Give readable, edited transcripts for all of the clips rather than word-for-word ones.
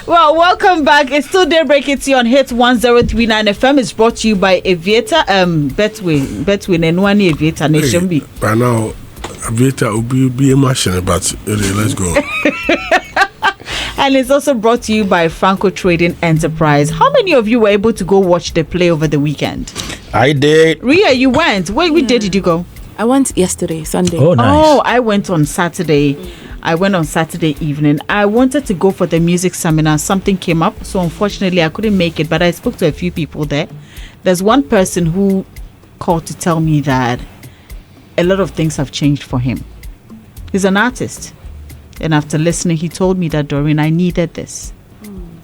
Well, welcome back. It's still Daybreak. It's on Hits 1039 FM. It's brought to you by Aviator. Between and one Aviator Nation B. By now, Aviator will be a machine, but let's go. And it's also brought to you by Franco Trading Enterprise. How many of you were able to go watch the play over the weekend? I did. Ria, you went. Which day did you go? I went yesterday, Sunday. Oh, nice. Oh, I went on Saturday. I went on Saturday evening. I wanted to go for the music seminar. Something came up, so unfortunately I couldn't make it, but I spoke to a few people there. There's one person who called to tell me that a lot of things have changed for him. He's an artist. And after listening, he told me that, Doreen, I needed this.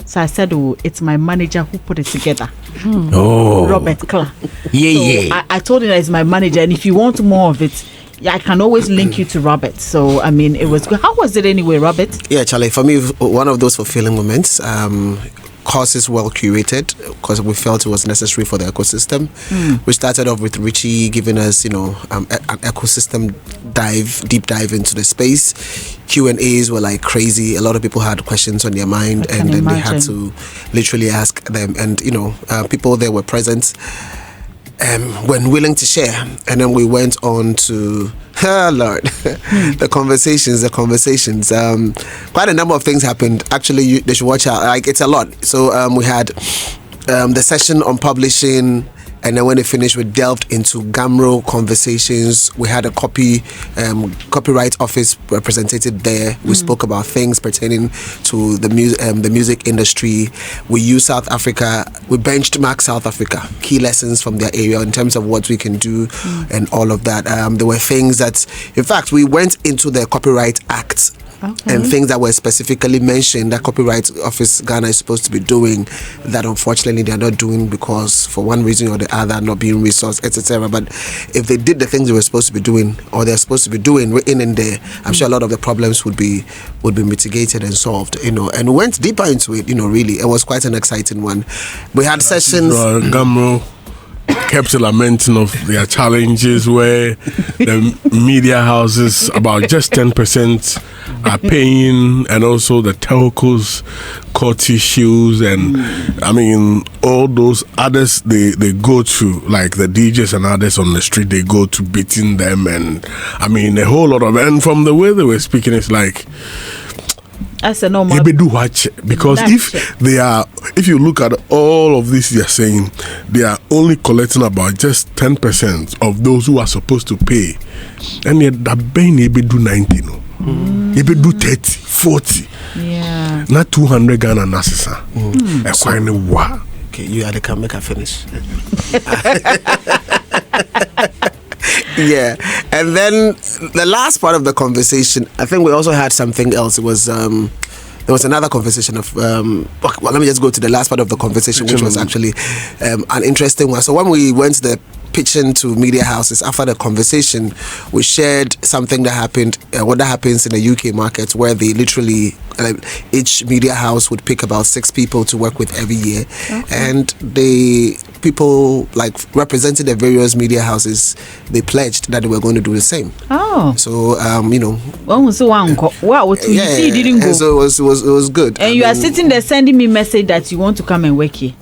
So I said, oh, it's my manager who put it together. Oh. Robert Kla. Yeah. So I told him that it's my manager, and if you want more of it, I can always link you to Robert. So, I mean, it was good. How was it anyway, Robert? Yeah, Charlie, for me, one of those fulfilling moments. Courses well curated because we felt it was necessary for the ecosystem. We started off with Richie giving us, an ecosystem deep dive into the space. Q&As were like crazy. A lot of people had questions on their mind, and then they had to literally ask them. And people there were present. When willing to share, and then we went on to the conversations. Quite a number of things happened. Actually, they should watch out. Like, it's a lot. So we had the session on publishing, and then when they finished, we delved into Gamro conversations. We had a copyright office representative there. We spoke about things pertaining to the music industry. We used South Africa. We benchmarked South Africa, key lessons from their area in terms of what we can do and all of that. There were things that, in fact, we went into the Copyright Act. Okay. And things that were specifically mentioned that Copyright Office Ghana is supposed to be doing that unfortunately they are not doing because for one reason or the other not being resourced, etc. But if they did the things they were supposed to be doing or they're supposed to be doing written in there, I'm sure a lot of the problems would be mitigated and solved, and we went deeper into it, really. It was quite an exciting one. We had sessions. Gamro kept lamenting of their challenges where the media houses about just 10% are paying, and also the telcos court issues, and I mean all those others they go to, like the DJs and others on the street, they go to beating them, and I mean a whole lot of, and from the way they were speaking, it's like as a normal because if you look at all of this, they're saying they are only collecting about just 10% of those who are supposed to pay, and yet that paying do 90, maybe do 30, 40, not 200 Ghana Nasisa. Okay, you had to make a finish. Yeah, and then the last part of the conversation, I think we also had something else. It was there was another conversation of well, let me just go to the last part of the conversation, which was actually an interesting one. So when we went to the pitching to media houses, after the conversation, we shared something that happened, what that happens in the UK market, where they literally each media house would pick about 6 people to work with every year, and people like representing the various media houses, they pledged that they were going to do the same. So you didn't go. So it was good. And you are sitting there sending me message that you want to come and work here.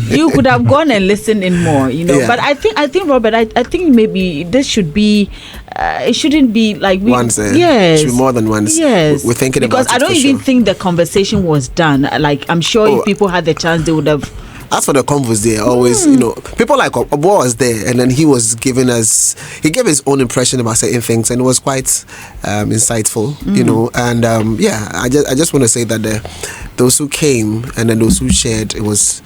You could have gone and listened in more, But I think Robert, I think maybe this should be it shouldn't be like once. Yes, it should be more than once. Yes, we're thinking because about it. I don't even think the conversation was done. Like, I'm sure if people had the chance, they would have. As for the convos, there always, people like Obo was there, and then he gave his own impression about certain things, and it was quite insightful, and I just want to say that those who came and then those who shared, it was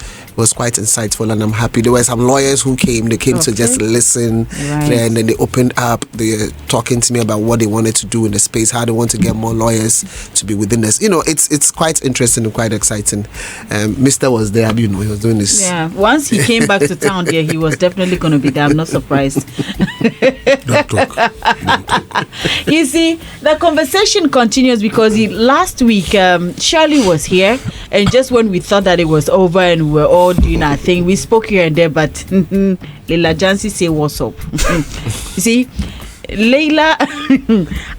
quite insightful, and I'm happy. There were some lawyers who came. They came to just listen, and then they opened up. They're talking to me about what they wanted to do in the space, how they want to get more lawyers to be within this. It's quite interesting and quite exciting. Mr. was there, he was doing this. Yeah, once he came back to town, he was definitely going to be there. I'm not surprised. Don't talk. You see, the conversation continues because last week Shirley was here, and just when we thought that it was over and we were all doing our thing, we spoke here and there, but Leila Djansi say what's up. You see, Leila,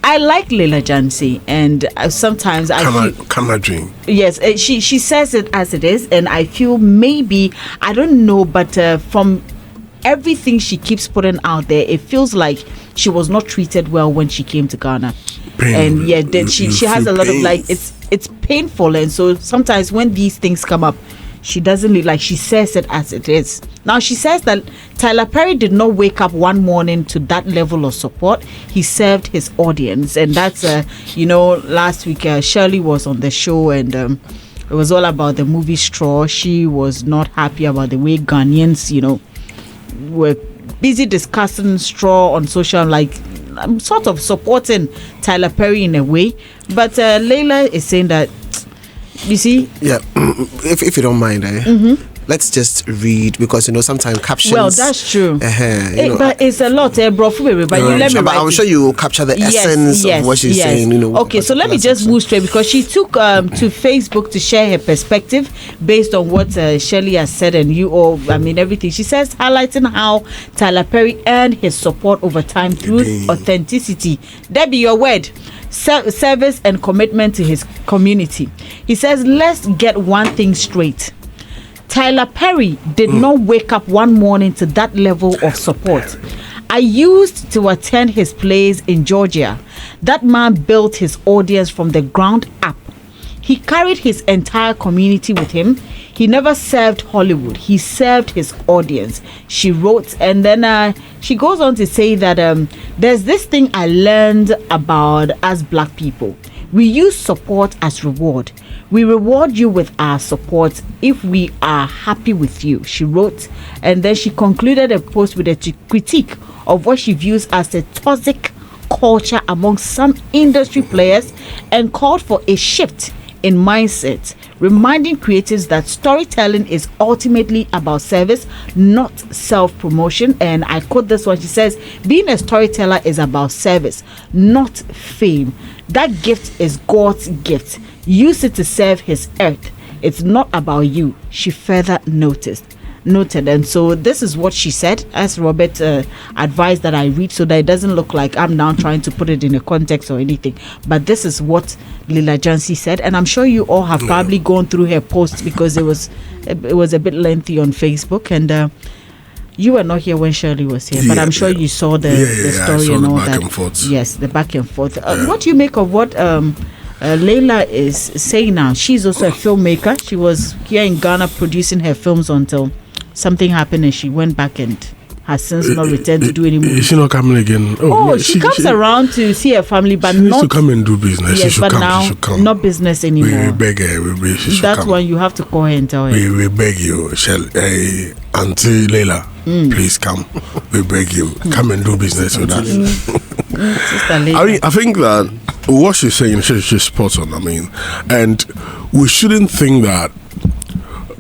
I like Leila Djansi, and sometimes Can I dream? Yes, she says it as it is, and I feel maybe, I don't know, but from everything she keeps putting out there, it feels like she was not treated well when she came to Ghana. And yeah, she has a lot of like, it's painful, and so sometimes when these things come up, she doesn't look like, she says it as it is. Now she says that Tyler Perry did not wake up one morning to that level of support. He served his audience, and that's last week Shirley was on the show, and it was all about the movie Straw. She was not happy about the way Ghanaians were busy discussing Straw on social, like sort of supporting Tyler Perry in a way. But Leila is saying that, you see, yeah, if you don't mind, let's just read, because sometimes captions. Well, that's true. But it's a lot, bro. But you let me write. I'm sure you will capture the essence of what she's saying. Okay, so let me just move straight, because she took to Facebook to share her perspective based on what Shirley has said, and everything. She says, highlighting how Tyler Perry earned his support over time through authenticity. That be your word. Service and commitment to his community. He says, let's get one thing straight. Tyler Perry did not wake up one morning to that level of support. I used to attend his plays in Georgia. That man built his audience from the ground up. He carried his entire community with him. He never served Hollywood. He served his audience, she wrote. And then she goes on to say that there's this thing I learned about us black people. We use support as reward. We reward you with our support if we are happy with you, she wrote. And then she concluded a post with a critique of what she views as a toxic culture among some industry players, and called for a shift in mindset, reminding creatives that storytelling is ultimately about service, not self-promotion. And I quote this one. She says, being a storyteller is about service, not fame. That gift is God's gift. Use it to serve his earth. It's not about you, she further noted. And so this is what she said, as Robert advised that I read, so that it doesn't look like I'm now trying to put it in a context or anything. But this is what Leila Djansi said, and I'm sure you all have probably gone through her post, because it was a bit lengthy on Facebook, and you were not here when Shirley was here, but I'm sure you saw the story and all that. Yes, the back and forth. What do you make of what Leila is saying now? She's also a filmmaker. She was here in Ghana producing her films until something happened, and she went back and has since not returned to do any movies. Is she not coming again? She comes around to see her family, but she not needs to come and do business. Yes, but now not business anymore. We beg her. That's why you have to call her and tell her. We beg you, Auntie Leila, please come. We beg you, come and do business with us. Sister Leila. I think that what she's saying, she's spot on. And we shouldn't think that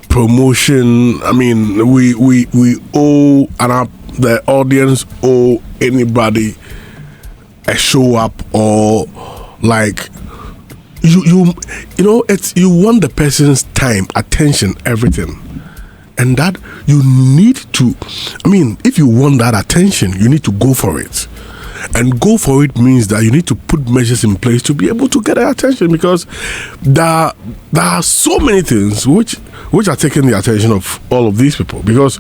promotion, we owe, and the audience owe anybody a show up, or like it's, you want the person's time, attention, everything, and that you need to, if you want that attention, you need to go for it. And go for it means that you need to put measures in place to be able to get their attention, because there are so many things which are taking the attention of all of these people. Because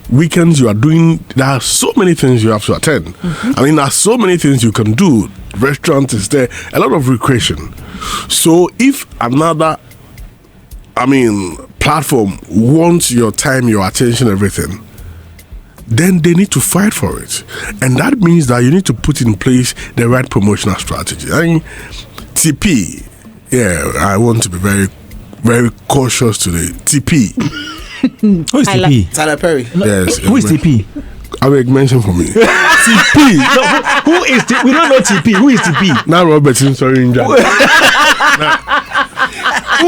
weekends you are doing, there are so many things you have to attend. There are so many things you can do. Restaurant is there, a lot of recreation. So if another platform wants your time, your attention, everything, then they need to fight for it. And that means that you need to put in place the right promotional strategy. TP, I want to be very, very cautious today. TP. Who is TP? Tyler Perry. Yes. Who is TP? I will mention for me. TP. No, who is TP? We don't know TP. Who is TP? Now Robertson, sorry, who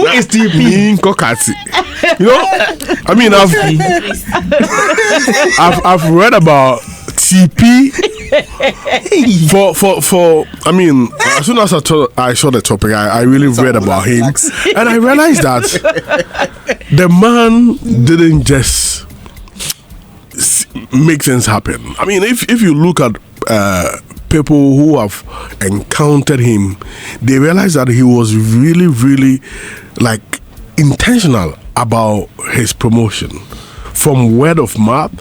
is TP? I've read about TP for as soon as I saw the topic, I really read about him, and I realized that the man didn't just make things happen. If you look at people who have encountered him, they realize that he was really, really like intentional about his promotion, from word of mouth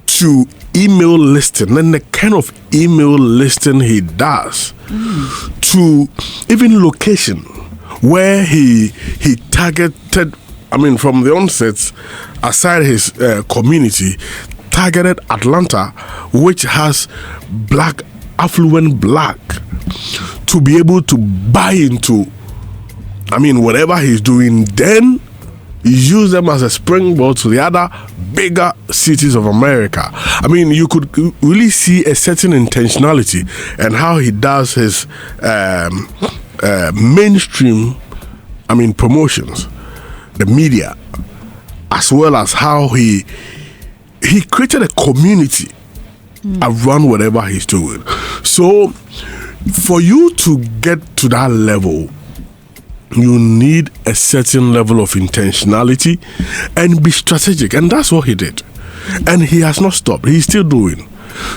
to email listing, and the kind of email listing he does, to even location where he targeted. I mean, from the onset, aside his community, targeted Atlanta, which has affluent black, to be able to buy into, I mean, whatever he's doing, then use them as a springboard to the other bigger cities of America. I mean, you could really see a certain intentionality and how he does his mainstream, I mean, promotions, the media, as well as how he created a community around whatever he's doing. So for you to get to that level, you need a certain level of intentionality and be strategic, and that's what he did. And he has not stopped. He's still doing.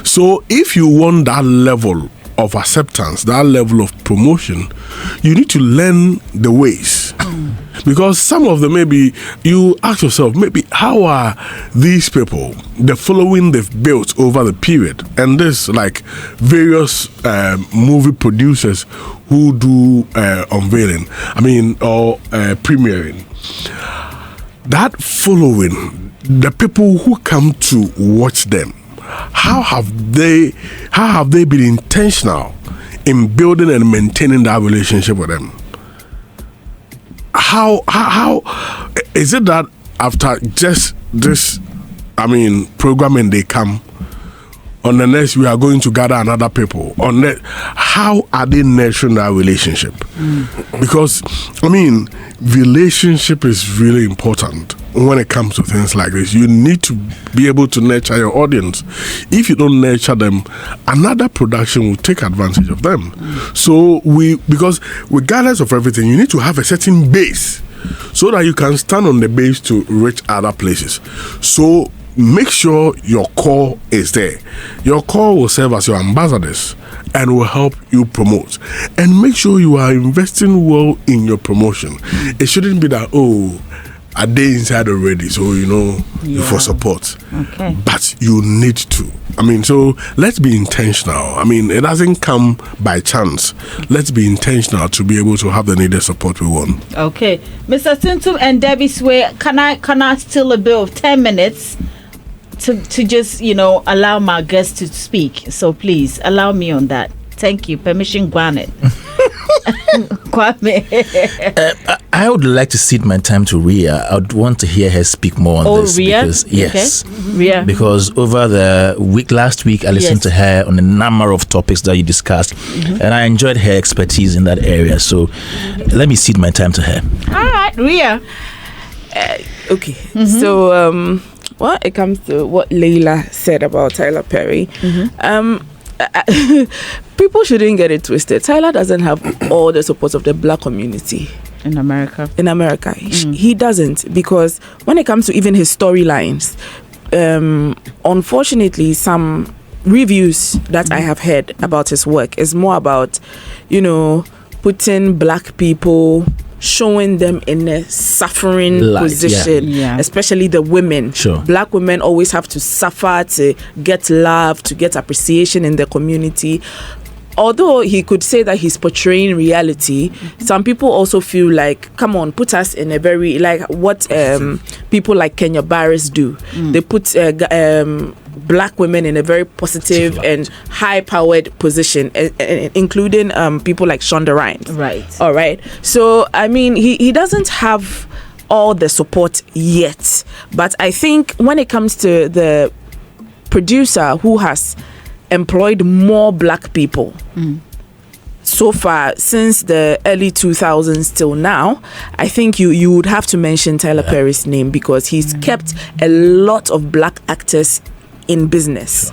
So if you want that level of acceptance, that level of promotion, you need to learn the ways. Because some of them, maybe you ask yourself, maybe how are these people, the following they've built over the period, and this like various movie producers who do unveiling, I mean, or premiering, that following, the people who come to watch them, how have they been intentional in building and maintaining that relationship with them? How is it that after just this, I mean, programming, they come on the next, we are going to gather another people on that? How are they nurturing that relationship? Because I mean, relationship is really important when it comes to things like this. You need to be able to nurture your audience. If you don't nurture them, another production will take advantage of them. So because regardless of everything, you need to have a certain base so that you can stand on the base to reach other places. So make sure your core is there. Your core will serve as your ambassadors and will help you promote. And make sure you are investing well in your promotion. It shouldn't be that, are they inside already, so for support. Okay. But you need to. I mean, so let's be intentional. I mean, it doesn't come by chance. Let's be intentional to be able to have the needed support we want. Okay. Mr. Tintum and Debbie Sway, can I steal a bit of 10 minutes to just, allow my guests to speak? So please allow me on that. Thank you. Permission granted. Kwame. I would like to cede my time to Ria. I would want to hear her speak more on this. Ria? Because, yes. Okay. Ria. Because over the last week, I listened to her on a number of topics that you discussed, and I enjoyed her expertise in that area. So let me cede my time to her. All right, Ria. Okay. So when it comes to what Leila said about Tyler Perry, people shouldn't get it twisted. Tyler doesn't have all the support of the black community in America. He doesn't, because when it comes to even his storylines, unfortunately, some reviews that I have heard about his work is more about, putting black people, showing them in a suffering position, especially the women. Sure. Black women always have to suffer to get love, to get appreciation in the community. Although he could say that he's portraying reality, some people also feel like, come on, put us in a very, like what people like Kenya Barris do. They put black women in a very positive and high-powered position, including people like Shonda Rhimes. Right. All right. So, I mean, he doesn't have all the support yet. But I think when it comes to the producer who has employed more black people so far since the early 2000s till now, I think you would have to mention Tyler Perry's name, because he's kept a lot of black actors in business.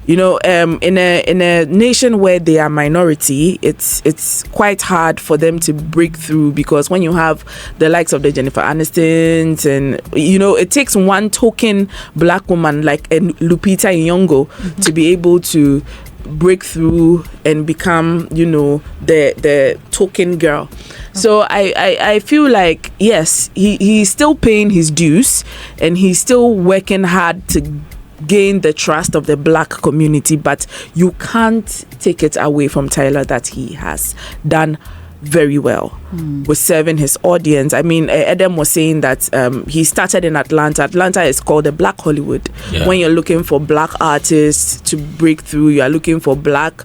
In a nation where they are minority, it's quite hard for them to break through, because when you have the likes of the Jennifer Anistons, and it takes one token black woman like Lupita Nyong'o to be able to break through and become, the token girl. So I feel like, yes, he's still paying his dues and he's still working hard to gain the trust of the black community, but you can't take it away from Tyler that he has done very well with serving his audience. I mean, Adam was saying that he started in Atlanta. Atlanta is called the Black Hollywood. Yeah. When you're looking for black artists to break through, you are looking for black,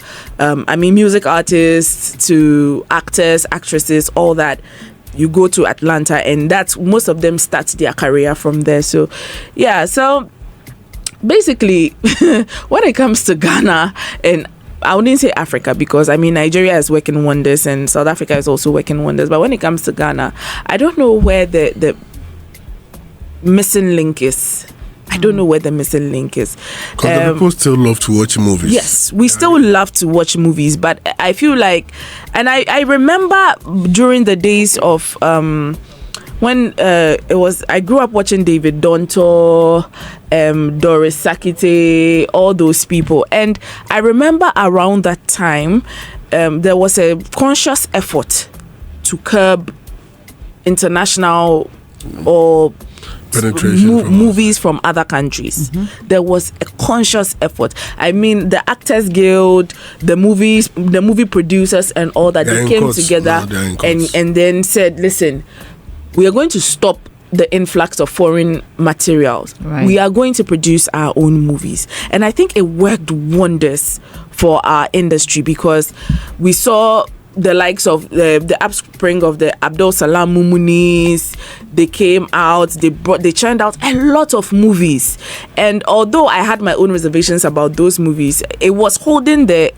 music artists to actors, actresses, all that. You go to Atlanta, and that's most of them start their career from there. So, yeah. So basically, when it comes to Ghana, and I wouldn't say Africa, because Nigeria is working wonders and South Africa is also working wonders. But when it comes to Ghana, I don't know where the missing link is. I don't know where the missing link is. Because the people still love to watch movies. Yes, we still love to watch movies, but I feel like, and I remember during the days of when I grew up watching David Donto, Doris Sakite, all those people. And I remember around that time, there was a conscious effort to curb international or movies from other countries. There was a conscious effort. The Actors Guild, the movie producers and all that, they came together and then said, listen, we are going to stop the influx of foreign materials. Right. We are going to produce our own movies. And I think it worked wonders for our industry, because we saw the likes of the upspring of the Abdul Salam Mumunis. They came out, they churned out a lot of movies. And although I had my own reservations about those movies, it was holding the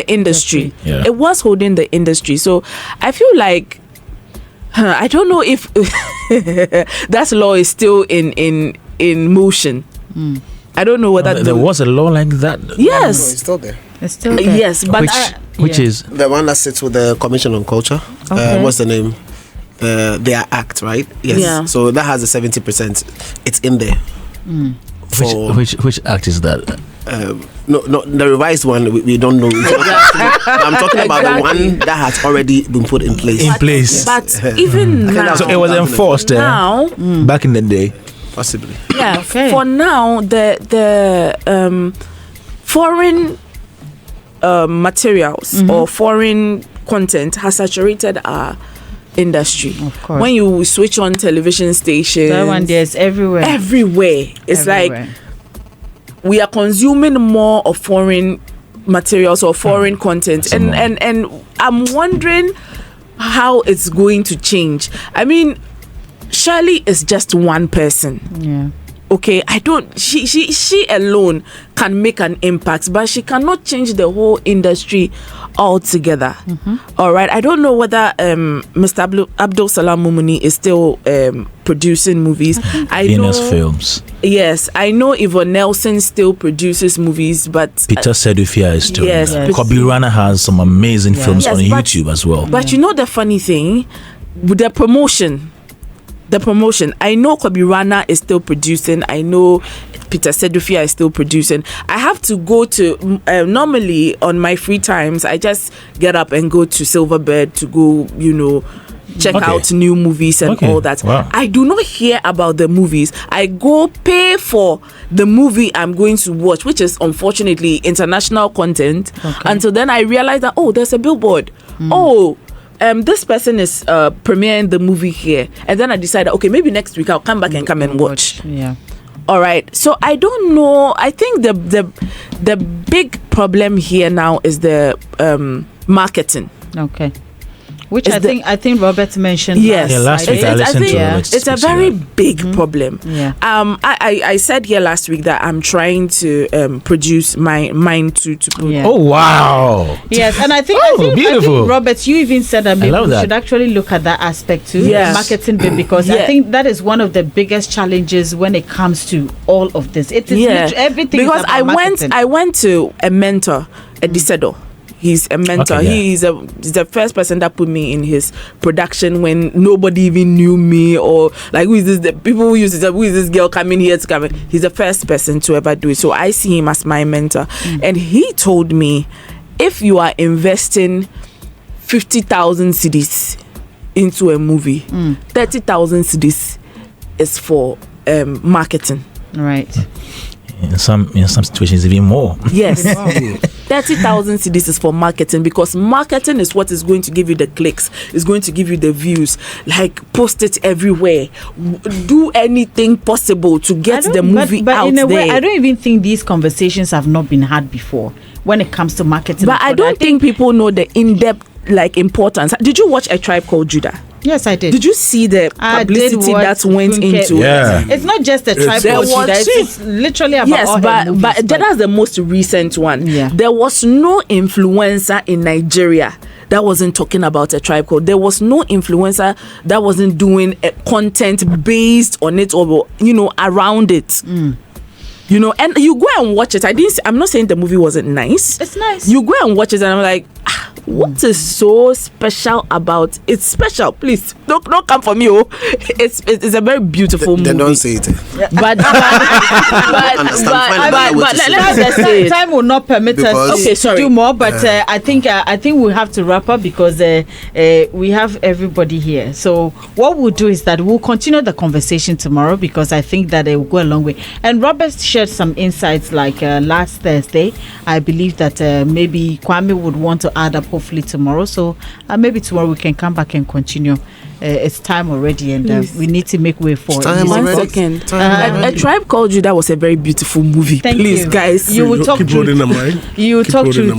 industry. Yeah. It was holding the industry. So I feel like, I don't know if that law is still in motion. I don't know whether there was a law like that. Yes, no, it's still there. It's still there. Yes, but which is the one that sits with the Commission on Culture. Okay. What's the name? Their act, right? Yes. Yeah. So that has a 70%. It's in there. Which act is that? No, the revised one, we don't know. I'm talking about the one that has already been put in place. But even now, so it was enforced now, back in the day. Possibly. Yeah. Okay. For now, the foreign materials or foreign content has saturated our industry. Of course. When you switch on television stations, that one there's everywhere. It's like we are consuming more of foreign materials or foreign content, and I'm wondering how it's going to change. Shirley is just one person. Yeah. Okay, she alone can make an impact, but she cannot change the whole industry altogether. All right, I don't know whether Mr. Abdul Salam Mumuni is still producing movies. I know Venus Films. Yes, I know Yvonne Nelson still produces movies, but Peter Sedufia is still. Yes, Kobe Rana has some amazing films on YouTube as well. But you know the funny thing, with the promotion, I know Kobe Rana is still producing. I know Peter Sedufia is still producing. I have to go to normally on my free times, I just get up and go to Silverbird to go, check out new movies and all that. Wow. I do not hear about the movies. I go pay for the movie I'm going to watch, which is unfortunately international content. Until then I realize that there's a billboard. This person is premiering the movie here, and then I decided, okay, maybe next week I'll come back and come and watch. Yeah. All right. So I don't know. I think the big problem here now is the marketing. Okay. Which I think Robert mentioned. Yes. Last week I listened to Robert. It's a very big problem. Yeah. I said here last week that I'm trying to produce mine to put. Yeah. Oh wow. Yes, and I think beautiful. I think, Robert, you even said that maybe we should actually look at that aspect too. Yes. Marketing bit, because I think that is one of the biggest challenges when it comes to all of this. It is everything. Because I went to a mentor, a Dicedo. He's a mentor. Okay, yeah. He's the first person that put me in his production when nobody even knew me, or like, who is this? The people who used to say, who is this girl coming here to come in? He's the first person to ever do it. So I see him as my mentor. And he told me, if you are investing 50,000 cedis into a movie, 30,000 cedis is for marketing. Right. In some situations, even more. Yes. 30,000 cedis is for marketing, because marketing is what is going to give you the clicks, is going to give you the views. Like, post it everywhere, do anything possible to get the movie but out in a way, there. I don't even think these conversations have not been had before when it comes to marketing. But I don't think people know the in-depth importance. Did you watch A Tribe Called Judah? Yes, I did. Did you see the publicity that went into it? It's not just a Tribe Called Judah. It's literally about all her movies, but that's the most recent one. Yeah. There was no influencer in Nigeria that wasn't talking about A Tribe Called. There was no influencer that wasn't doing content based on it, or around it. And you go and watch it. I'm not saying the movie wasn't nice. It's nice. You go and watch it, and I'm like, what is so special about it's special? Please don't come for me. It's a very beautiful movie. Then don't say it. But let's just say time will not permit us to do more. But I think we have to wrap up, because we have everybody here. So what we'll do is that we'll continue the conversation tomorrow, because I think that it will go a long way. And Robert shared some insights, like last Thursday. I believe that maybe Kwame would want to add up hopefully tomorrow. So maybe tomorrow we can come back and continue. It's time already, and we need to make way for it. 1 second. A Tribe Called Judah was a very beautiful movie. Please, guys. You will talk through. You will talk through.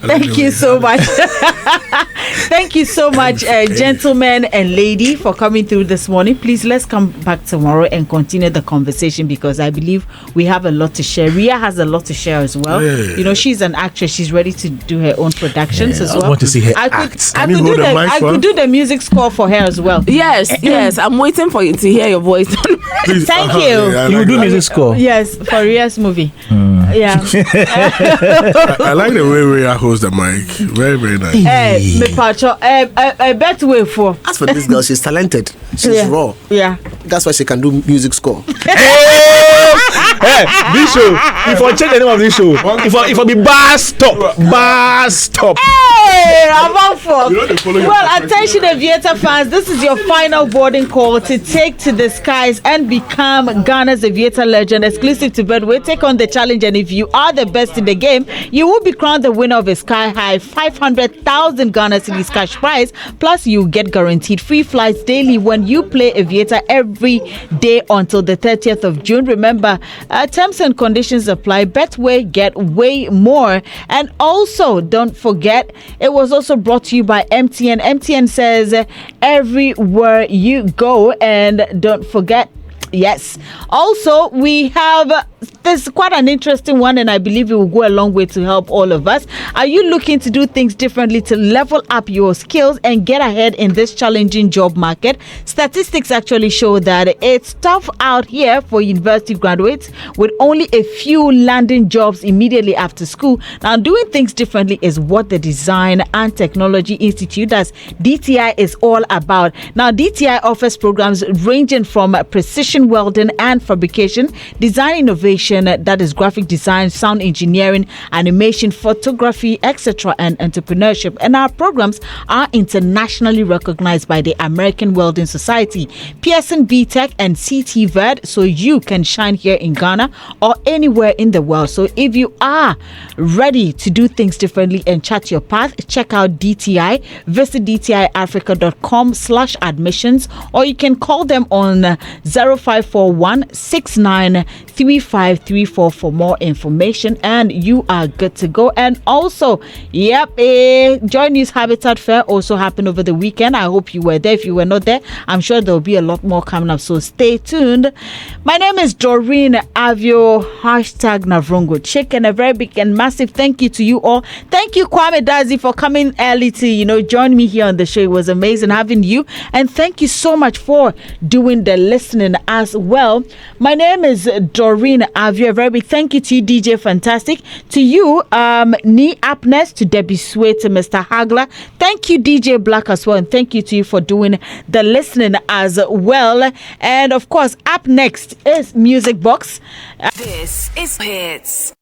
Thank you so much. Thank you so much, gentlemen and lady, for coming through this morning. Please, let's come back tomorrow and continue the conversation, because I believe we have a lot to share. Ria has a lot to share as well. Yeah. She's an actress. She's ready to do her own productions as well. I want to see her act. I could do the music score for her as well. Yes. I'm waiting for you to hear your voice. Please, Thank you. You will do music score. Yes, for Ria's movie. Yeah. I like the way Ria holds the mic. Very, very nice. I bet way for. As for this girl, she's talented. She's raw. Yeah. That's why she can do music score. Hey, this show, if I change the name of this show, if I be bar stop. Hey, I'm up for. Well, attention Aviator fans, this is your final boarding call to take to the skies and become Ghana's Aviator legend, exclusive to Bedway. Take on the challenge, and if you are the best in the game, you will be crowned the winner of a sky-high 500,000 Ghana cedis cash prize. Plus, you get guaranteed free flights daily when you play Aviator every day until the 30th of June. Remember, terms and conditions apply. Betway, get way more. And also, don't forget, it was also brought to you by MTN. MTN says everywhere you go. And don't forget, yes. Also, we have this is quite an interesting one, and I believe it will go a long way to help all of us. Are you looking to do things differently to level up your skills and get ahead in this challenging job market? Statistics actually show that it's tough out here for university graduates, with only a few landing jobs immediately after school. Now, doing things differently is what the Design and Technology Institute, that's DTI, is all about. Now, DTI offers programs ranging from precision welding and fabrication, design innovation, that is graphic design, sound engineering, animation, photography, etc., and entrepreneurship. And our programs are internationally recognized by the American Welding Society, Pearson BTech, and CTVED, so you can shine here in Ghana or anywhere in the world. So if you are ready to do things differently and chart your path, check out DTI. Visit dtiafrica.com/admissions, or you can call them on 0541 693534 for more information, and you are good to go. And also, Joy News Habitat Fair also happened over the weekend. I hope you were there. If you were not there, I'm sure there will be a lot more coming up, so stay tuned. My name is Doreen Avio, #Navrongo Chick, and a very big and massive thank you to you all. Thank you, Kwame Dazi, for coming early to join me here on the show. It was amazing having you, and thank you so much for doing the listening as well. My name is Doreen Avio. A very big thank you to you, DJ Fantastic. To you, Nee Apnes, to Debbie Sway, to Mr. Hagler. Thank you, DJ Black, as well. And thank you to you for doing the listening as well. And of course, up next is Music Box. This is Hits.